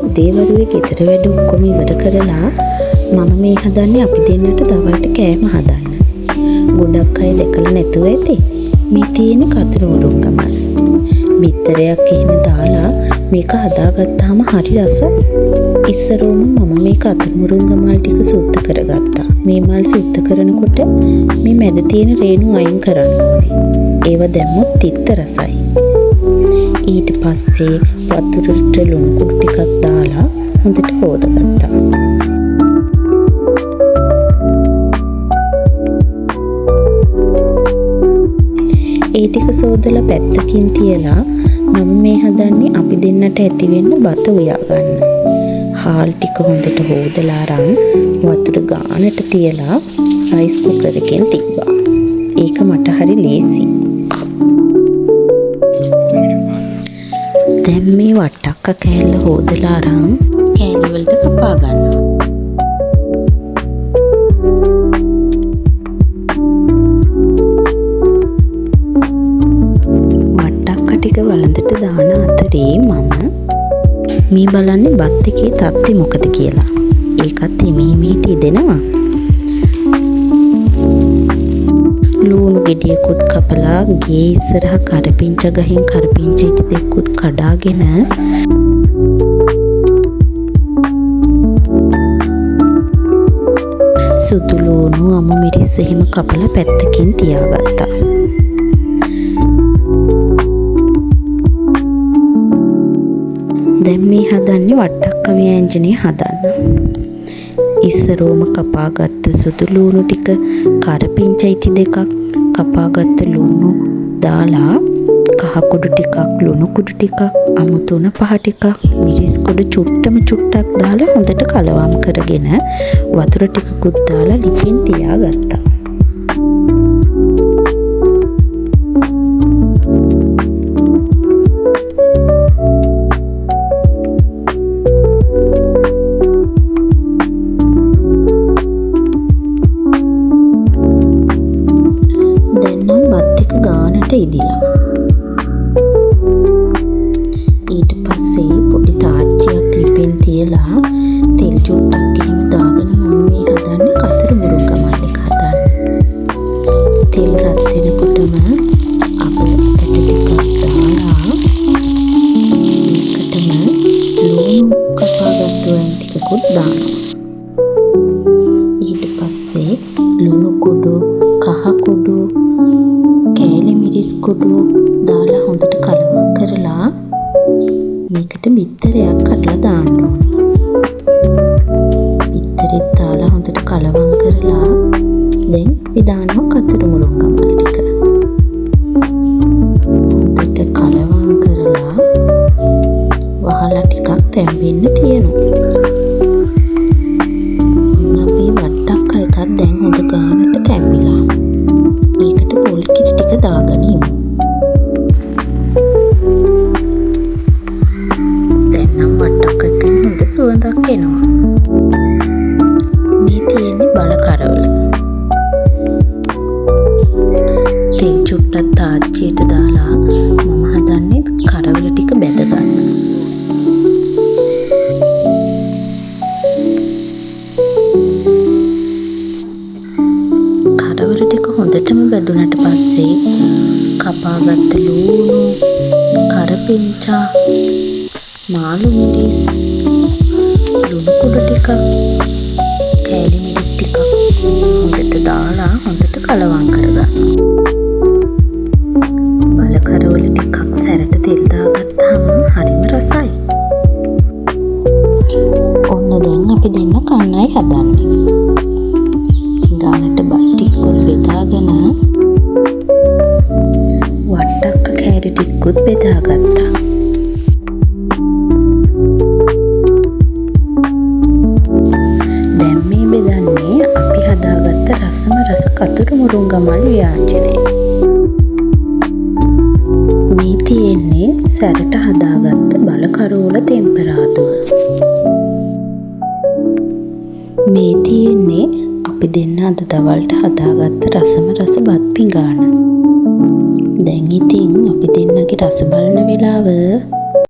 උදේවරුේ ගෙදර වැඩ ඔක්කොම ඉවර කරලා මම මේ හදන්නේ අපි දෙන්නට දවල්ට කෑම හදන්න. ගොඩක් අය දැකලා නැතුව ඇති. මේ තියෙන කතර මුරුංගමල්. බිත්තරයක් එහෙම දාලා මේක හදාගත්තාම හරි රසයි. ඉස්සරෝම මම මේ කතර මුරුංගමල් ටික සුද්ධ කරගත්තා. මේ මල් සුද්ධ කරනකොට මේ මැද තියෙන රේණු අයින් කරන්න ඕනේ. ඒව දැම්මොත් තිත්ත රසයි. ඊට පස්සේ වතුරට ලුණු කුඩු ටිකක් දාලා හොඳට හොදගත්තා. ඒ ටික සෝදලා පැත්තකින් තියලා මම මේ හදන්නේ අපි දෙන්නට ඇති වෙන්න බත උයා ගන්න. හාල් ටික හොඳට හොදලා අරන් වතුර ගානට තියලා රයිස් කුකර් එකෙන් තිබ්බා. ඒක මට හරි ලේසි. දැන් මේ වට්ටක්ක කෑල්ල හොදලා අරන් කෑලි වලට කපා ගන්නවා. වට්ටක්ක ටික වළඳට දාන අතරේ මම මේ බලන්නේ බත් එකේ තත්ති මොකද කියලා. ඒකත් එමෙහිමීට ඉදෙනවා. ලුණු ගෙඩියකුත් කපලා ගේ ඉස්සරහ කරපිංච ගහින් කරපිංච ඉති දෙකකුත් කඩාගෙන සුදු ලුණු අමු මිරිස් එහෙම කපලා පැත්තකින් තියාගත්තා. දැන් මේ හදන්නේ වට්ටක්ක ව්‍යංජනය හදන්න. ඉස්සරෝම කපාගත්ත සුදු ලුණු ටික කරපිංච ඉති දෙකක් කපාගත්ත ලුණු දාලා කහ කුඩු ටිකක් ලුණු කුඩු ටිකක් අමු තුන පහ ටිකක් මිරිස් කුඩු චුට්ටක් දාලා හොඳට කලවම් කරගෙන වතුර ටිකකුත් දාලා ලිපින් තියාගත්තා. ඉදිලා ඊට පස්සේ පොඩි තාච්චියක් ලිපෙන් තියලා තෙල් චුට්ටක් එහෙම දාගෙන මම මේ හදන්නේ කතර මුරුංගමල් එක හදන්න. තෙල් රත් වෙනකොටම අප ඇට ටිකක් දාලා ඒකටම ලුණු කපාගත්තු වයින් ටිකකුත් දානවා. ඊට පස්සේ ලුණු කුඩු කහ කුඩු කෑලි මිරිස් කුඩු දාලා හොඳට කලවම් කරලා මේකට බිත්තරයක් කඩලා දාන්න ඕනේ. බිත්තරෙත් දාලා හොඳට කලවම් කරලා දැන් අපි දානවා කතර මුරුංගමල් ටික. හොඳට කලවම් කරලා වහලා ටිකක් තැම්බෙන්න තියනවා. අපි වට්ටක්ක එකක් දැන් හොඳ ගානට තැම්බිලා. ඒකට පොල් කිරි ටික දාගනිමු. දැන් නම් වට්ටක්ක එකෙන් හොඳ සුවඳක් එනවා. මේ තියෙන්නේ බල කරවල. තෙල් චුට්ටක් තාච්චියට දාලා මම හදන්නේ කරවල ටික බැද ගන්න. කරවල ටික හොඳටම බැදුනට පස්සේ කපාගත්ත ලුණු, කරපිංචා, මාළු මිරිස්, ලුණු කුඩු ටික, කෑලි මිරිස් ටික හොඳට දාලා හොඳට කලවම් කරගන්න. බල කරවල ටිකක් සැරට තෙල් දාගත්තාම හරිම රසයි. ඔන්න දැන් අපි දෙන්න කන්නයි හදන්නේ. ගානට බත් ටිකකුත් බෙදාගෙන වට්ටක්ක කෑලි ටිකකුත් බෙදාගත්තා. දැන් මේ බෙදන්නේ අපි හදාගත්ත රසම රස කතර මුරුංගමල් ව්‍යංජනය. මේ තියෙන්නේ සැරට හදාගත්ත බල කරෝල තෙම්පරාදුව. මේ තියෙන්නේ අපි දෙන්න අද දවල්ට හදාගත්ත රසම රස බත් පිඟාන. දැන් ඉතින් අපි දෙන්නගේ රස බලන වෙලාව.